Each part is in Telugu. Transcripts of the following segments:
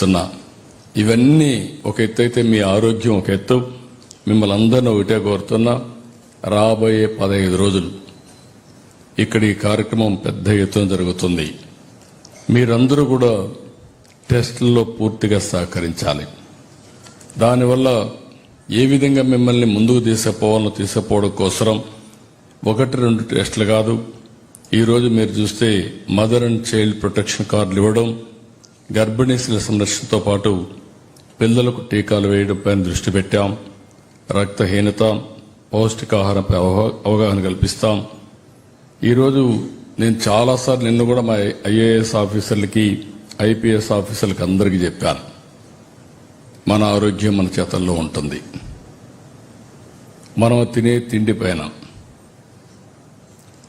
తెలియజేస్తున్నా. ఇవన్నీ ఒక ఎత్తు అయితే మీ ఆరోగ్యం ఒక ఎత్తు. మిమ్మల్ని అందరినీ ఒకటే కోరుతున్నా, రాబోయే 15 రోజులు ఇక్కడ ఈ కార్యక్రమం పెద్ద ఎత్తున జరుగుతుంది. మీరందరూ కూడా టెస్టుల్లో పూర్తిగా సహకరించాలి. దానివల్ల ఏ విధంగా మిమ్మల్ని ముందుకు తీసుకుపోవడం కోసం 1-2 టెస్టులు కాదు. ఈరోజు మీరు చూస్తే మదర్ అండ్ చైల్డ్ ప్రొటెక్షన్ కార్డులు ఇవ్వడం, గర్భిణీల సంరక్షణతో పాటు పిల్లలకు టీకాలు వేయడంపై దృష్టి పెట్టాం. రక్తహీనత, పౌష్టికాహారంపై అవగాహన కల్పిస్తాం. ఈరోజు నేను చాలాసార్లు నిన్న కూడా మా ఐఏఎస్ ఆఫీసర్లకి, ఐపీఎస్ ఆఫీసర్లకి అందరికీ చెప్పాను, మన ఆరోగ్యం మన చేతల్లో ఉంటుంది. మనం తినే తిండి పైన,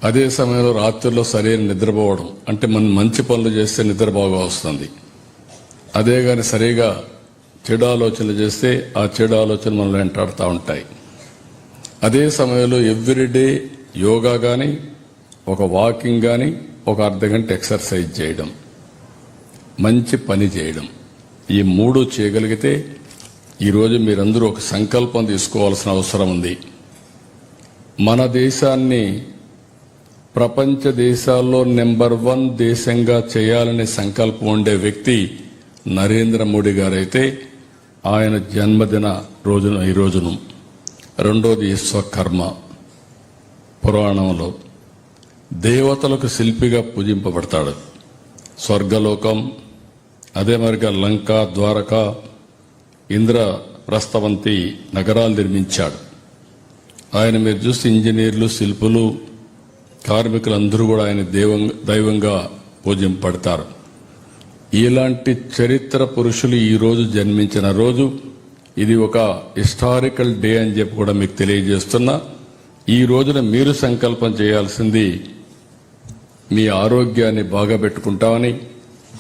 అదే సమయంలో రాత్రుల్లో సరైన నిద్రపోవడం, అంటే మనం మంచి పనులు చేస్తే నిద్ర బాగా వస్తుంది. అదే కానీ సరిగా చెడు ఆలోచనలు చేస్తే ఆ చెడు ఆలోచనలు మనల్ని వెంటాడుతూ ఉంటాయి. అదే సమయంలో ఎవ్రీడే యోగా కానీ, ఒక వాకింగ్ కానీ, ఒక అర్ధగంట ఎక్సర్సైజ్ చేయడం, మంచి పని చేయడం, ఈ 3 చేయగలిగితే ఈరోజు మీరందరూ ఒక సంకల్పం తీసుకోవాల్సిన అవసరం ఉంది. మన దేశాన్ని ప్రపంచ దేశాల్లో నెంబర్ 1 దేశంగా చేయాలనే సంకల్పం ఉండే వ్యక్తి నరేంద్ర మోడీ గారైతే ఆయన జన్మదిన రోజున ఈ రోజును. రెండోది విశ్వకర్మ పురాణంలో దేవతలకు శిల్పిగా పూజింపబడతాడు. స్వర్గలోకం, అదే మరిగా లంక, ద్వారక, ఇంద్రప్రస్థవంతి నగరాలు నిర్మించాడు ఆయన. మీరు చూస్తే ఇంజనీర్లు, శిల్పులు, కార్మికులందరూ కూడా ఆయన దైవంగా పూజింపబడతారు. ఇలాంటి చరిత్ర పురుషులు ఈ రోజు జన్మించిన రోజు. ఇది ఒక హిస్టారికల్ డే అని చెప్పి కూడా మీకు తెలియజేస్తున్నా. ఈ రోజున మీరు సంకల్పం చేయాల్సింది మీ ఆరోగ్యాన్ని బాగా పెట్టుకుంటామని,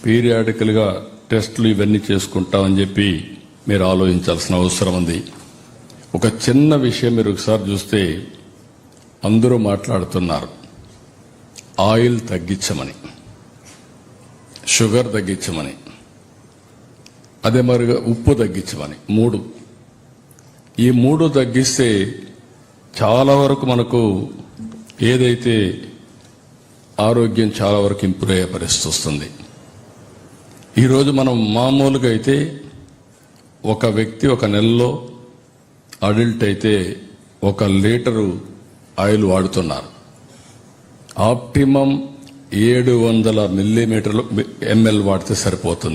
పీరియాడికల్గా టెస్టులు ఇవన్నీ చేసుకుంటామని చెప్పి మీరు ఆలోచించాల్సిన అవసరం ఉంది. ఒక చిన్న విషయం మీరు ఒకసారి చూస్తే అందరూ మాట్లాడుతున్నారు, ఆయిల్ తగ్గించమని, షుగర్ తగ్గించమని, అదే మరిగా ఉప్పు తగ్గించమని. 3 తగ్గిస్తే చాలా వరకు మనకు ఏదైతే ఆరోగ్యం చాలా వరకు ఇంప్రూవ్ అయ్యే పరిస్థితి వస్తుంది. ఈరోజు మనం మామూలుగా అయితే ఒక వ్యక్తి ఒక నెలలో అడల్ట్ అయితే 1 లీటరు ఆయిల్ వాడుతున్నారు. ఆప్టిమం 700 ml వాడితే సరిపోతుంది.